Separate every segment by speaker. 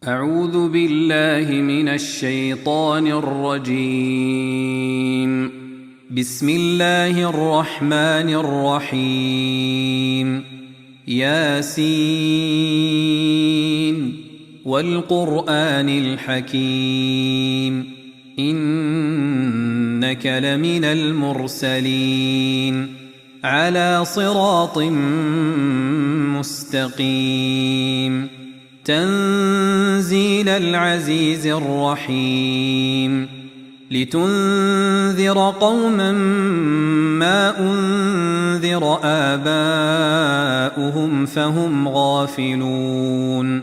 Speaker 1: أعوذ بالله من الشيطان الرجيم. بسم الله الرحمن الرحيم. ياسين والقرآن الحكيم إنك لمن المرسلين على صراط مستقيم تنزيل العزيز الرحيم لتنذر قوما ما أنذر آباؤهم فهم غافلون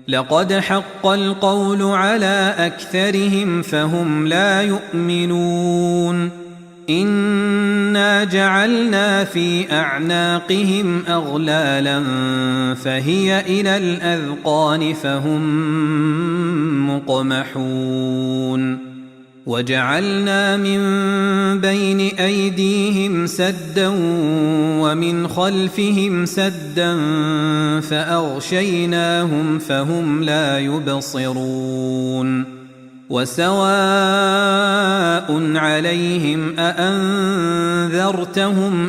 Speaker 1: لقد حق القول على أكثرهم فهم لا يؤمنون إنا جعلنا في أعناقهم أغلالا فهي إلى الأذقان فهم مقمحون وجعلنا من بين أيديهم سدا ومن خلفهم سدا فأغشيناهم فهم لا يبصرون وسواء عليهم أأنذرتهم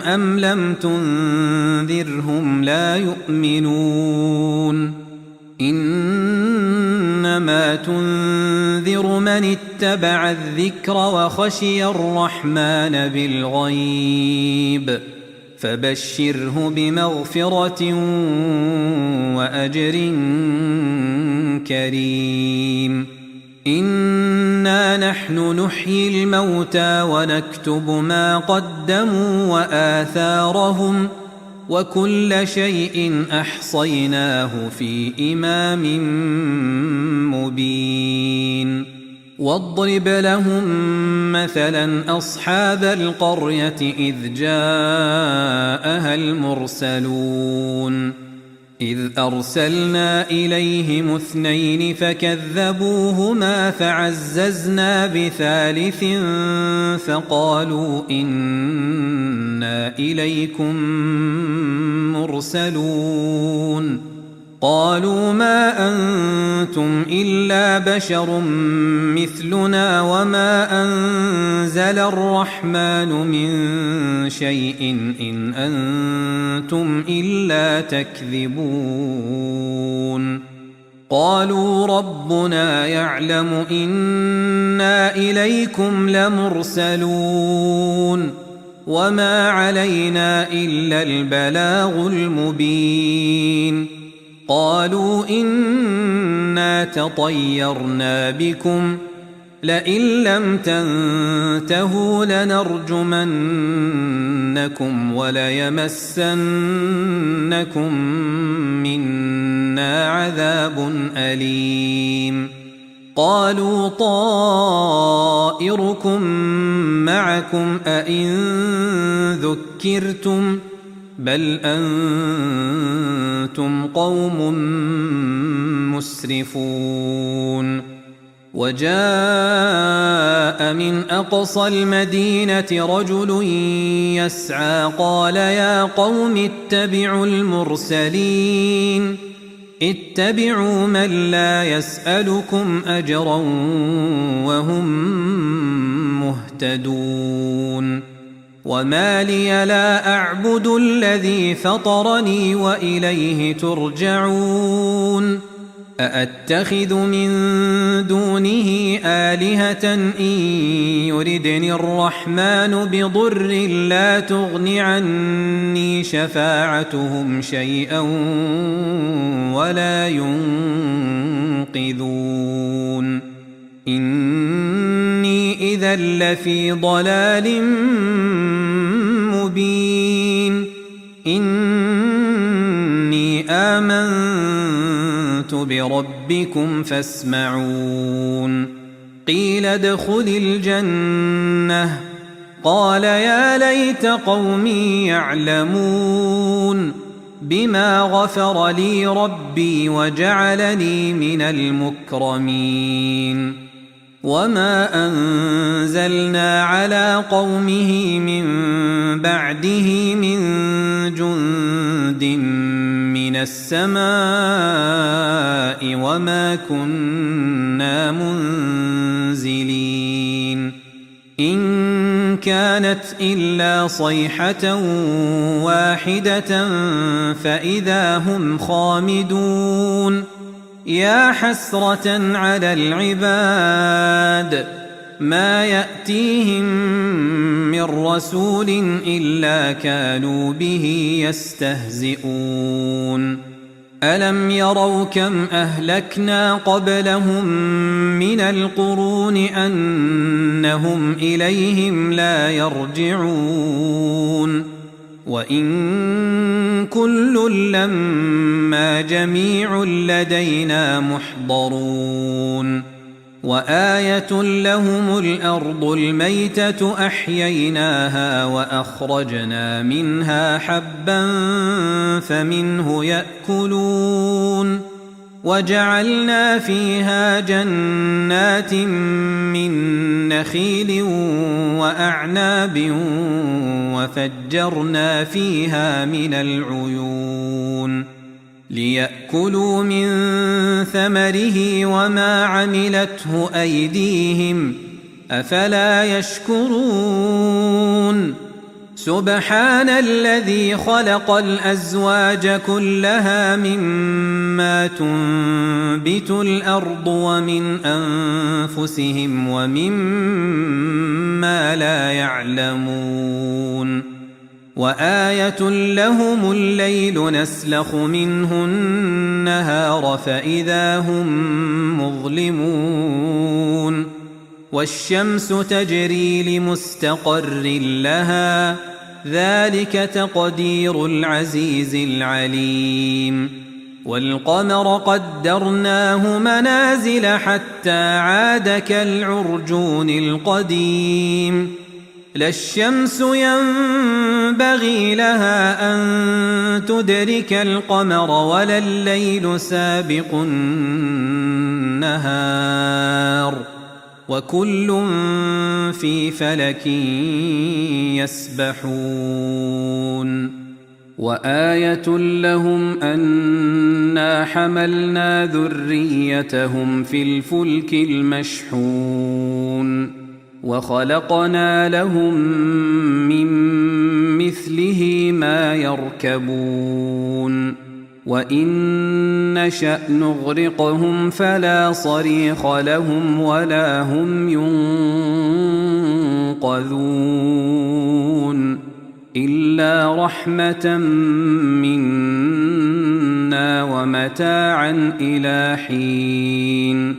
Speaker 1: أم لم تنذرهم لا يؤمنون إنما تنذر من اتبع الذكر وخشي الرحمن بالغيب فبشره بمغفرة وأجر كريم إنا نحن نحيي الموتى ونكتب ما قدموا وآثارهم وكل شيء أحصيناه في إمام مبين واضرب لهم مثلا أصحاب القرية إذ جاءها المرسلون إذ أرسلنا إليهم 2 فكذبوهما فعززنا بثالث فقالوا إنا إليكم مرسلون قالوا ما أنتم إلا بشر مثلنا وما أنزل الرحمن من شيء إن أنتم إلا تكذبون قالوا ربنا يعلم إنا إليكم لمرسلون وما علينا إلا البلاغ المبين قالوا إنا تطيرنا بكم لئن لم تنتهوا لنرجمنكم وليمسنكم منا عذاب أليم قالوا طائركم معكم أئن ذكرتم بل أنتم قوم مسرفون وجاء من أقصى المدينة رجل يسعى قال يا قوم اتبعوا المرسلين اتبعوا من لا يسألكم أجرا وهم مهتدون وما لي لا أعبد الذي فطرني وإليه ترجعون أأتخذ من دونه آلهة إن يردني الرحمن بضر لا تغن عني شفاعتهم شيئا ولا ينقذون إني إذا لفي ضلال مبين إني آمنت بربكم فاسمعون قيل ادخل الجنة قال يا ليت قومي يعلمون بما غفر لي ربي وجعلني من المكرمين وما أنزلنا على قومه من بعده من جند من السماء وما كنا منزلين إن كانت إلا صيحة واحدة فإذا هم خامدون يا حسرة على العباد ما يأتيهم من رسول إلا كانوا به يستهزئون ألم يروا كم أهلكنا قبلهم من القرون أنهم إليهم لا يرجعون وإن كل لما جميع لدينا محضرون وآية لهم الأرض الميتة أحييناها وأخرجنا منها حبا فمنه يأكلون وجعلنا فيها جنات من نخيل وأعناب وفجرنا فيها من العيون ليأكلوا من ثمره وما عملته أيديهم أفلا يشكرون سبحان الذي خلق الأزواج كلها مما تنبت الأرض ومن أنفسهم ومما لا يعلمون وآية لهم الليل نسلخ منه النهار فإذا هم مظلمون والشمس تجري لمستقر لها ذلك تقدير العزيز العليم والقمر قدرناه منازل حتى عاد كالعرجون القديم لا الشمس ينبغي لها أن تدرك القمر ولا الليل سابق النهار وكل في فلك يسبحون وآية لهم أنا حملنا ذريتهم في الفلك المشحون وخلقنا لهم من مثله ما يركبون وإن نشأ نغرقهم فلا صريخ لهم ولا هم ينقذون إلا رحمة منا ومتاعا إلى حين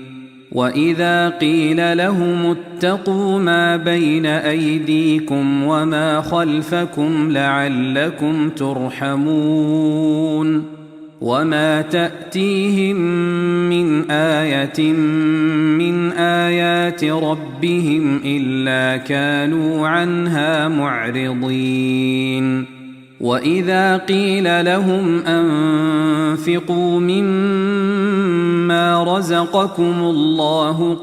Speaker 1: وإذا قيل لهم اتقوا ما بين أيديكم وما خلفكم لعلكم ترحمون وما تأتيهم من آية من آيات ربهم إلا كانوا عنها معرضين وإذا قيل لهم أنفقوا مما رزقكم الله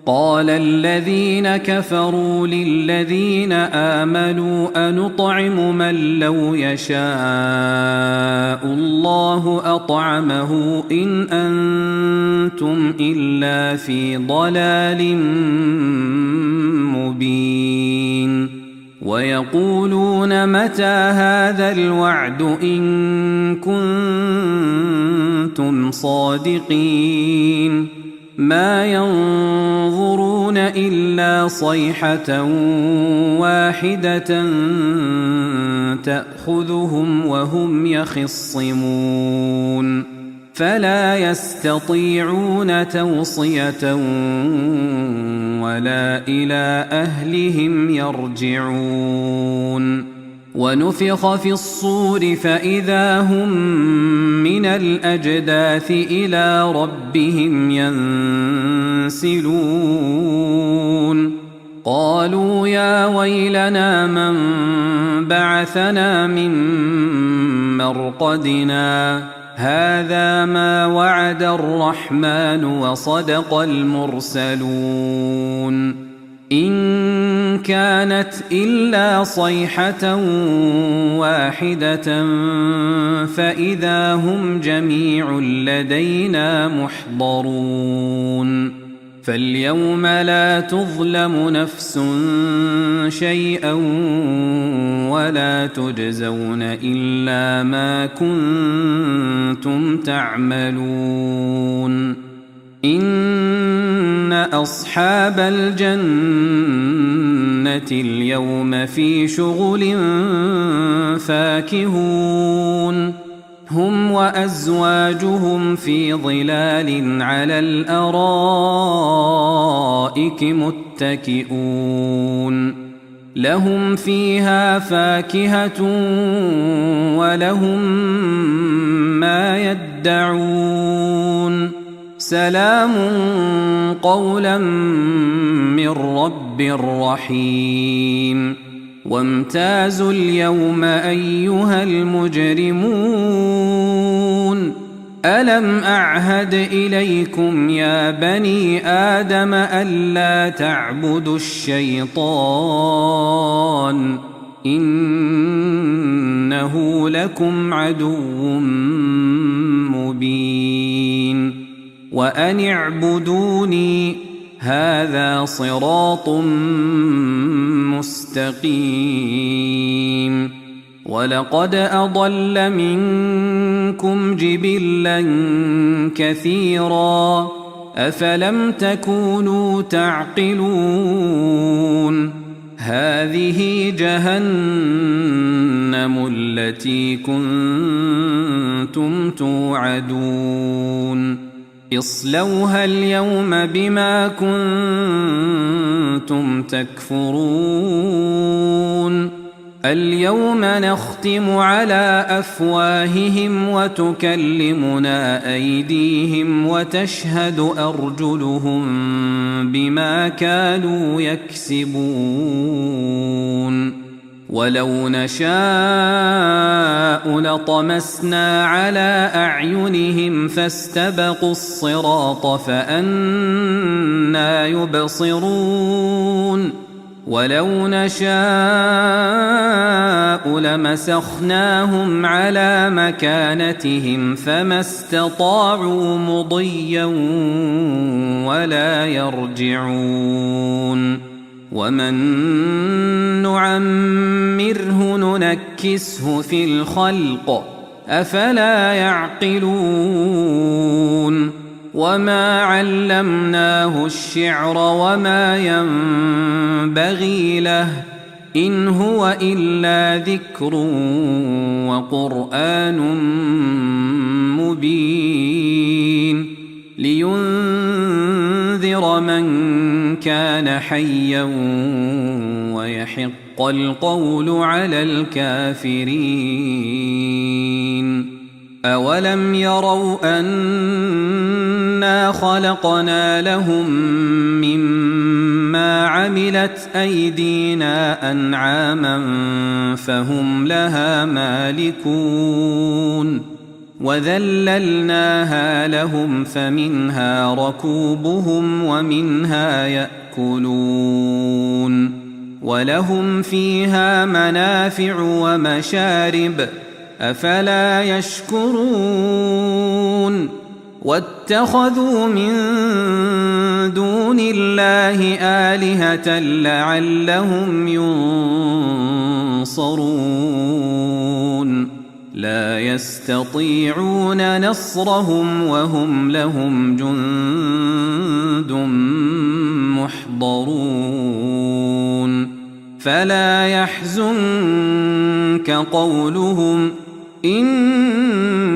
Speaker 1: قال الذين كفروا للذين آمنوا أنطعم من لو يشاء الله أطعمه إن أنتم إلا في ضلال مبين ويقولون متى هذا الوعد إن كنتم صادقين ما ينظرون إلا صيحة واحدة تأخذهم وهم يخصمون فلا يستطيعون توصية ولا إلى أهلهم يرجعون ونفخ في الصور فإذا هم من الأجداث إلى ربهم ينسلون قالوا يا ويلنا من بعثنا من مرقدنا هذا ما وعد الرحمن وصدق المرسلون إن كانت إلا صيحة واحدة فإذا هم جميع لدينا محضرون فاليوم لا تظلم نفس شيئا ولا تجزون إلا ما كنتم تعملون إن أصحاب الجنة اليوم في شغل فاكهون هم وأزواجهم في ظلال على الأرائك متكئون لهم فيها فاكهة ولهم ما يدعون سلام قولا من رب رحيم وامتازوا اليوم أيها المجرمون ألم أعهد إليكم يا بني آدم ألا تعبدوا الشيطان إنه لكم عدو مبين وأن اعبدوني هذا صراط مستقيم ولقد أضل منكم جبلا كثيرا أفلم تكونوا تعقلون هذه جهنم التي كنتم توعدون اصلوها اليوم بما كنتم تكفرون اليوم نختم على أفواههم وتكلمنا أيديهم وتشهد أرجلهم بما كانوا يكسبون ولو نشاء لطمسنا على أعينهم فاستبقوا الصراط فأنى يبصرون ولو نشاء لمسخناهم على مكانتهم فما استطاعوا مضيا ولا يرجعون ومن نعمره ننكسه في الخلق أفلا يعقلون وما علمناه الشعر وما ينبغي له إن هو إلا ذكر وقرآن مبين لينذر من كان حيا ويحق القول على الكافرين أولم يروا أنا خلقنا لهم مما عملت أيدينا أنعاما فهم لها مالكون وذللناها لهم فمنها ركوبهم ومنها يأكلون ولهم فيها منافع ومشارب أفلا يشكرون واتخذوا من دون الله آلهة لعلهم ينصرون لا يستطيعون نصرهم وهم لهم جند محضرون فلا يحزنك قولهم إنا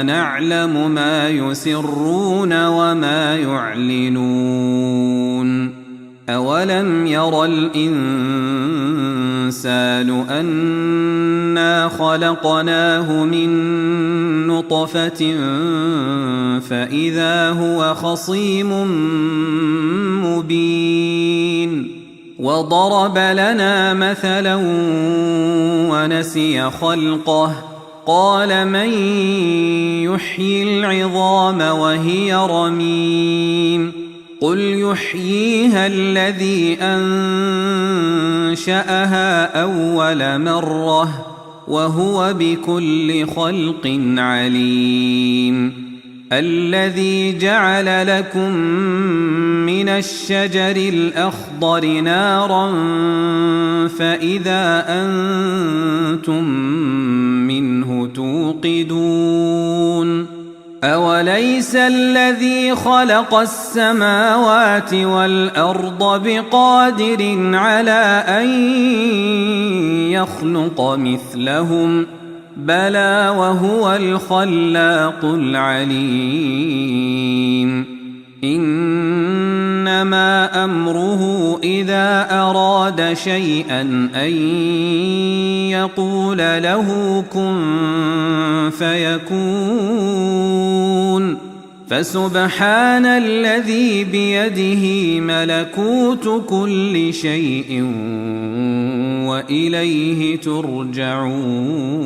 Speaker 1: نعلم ما يسرون وما يعلنون أولم ير الإنسان أنا خلقناه من نطفة فإذا هو خصيم مبين وضرب لنا مثلا ونسي خلقه قال من يحيي العظام وهي رميم قل يحييها الذي أنشأها أول مرة وهو بكل خلق عليم الذي جعل لكم من الشجر الأخضر نارا فإذا أنتم منه توقدون أوليس الذي خلق السماوات والأرض بقادر على أن يخلق مثلهم بلى وهو الخلاق العليم إنما أمره إذا أراد شيئا أن يقول له كن فيكون فسبحان الذي بيده ملكوت كل شيء وإليه ترجعون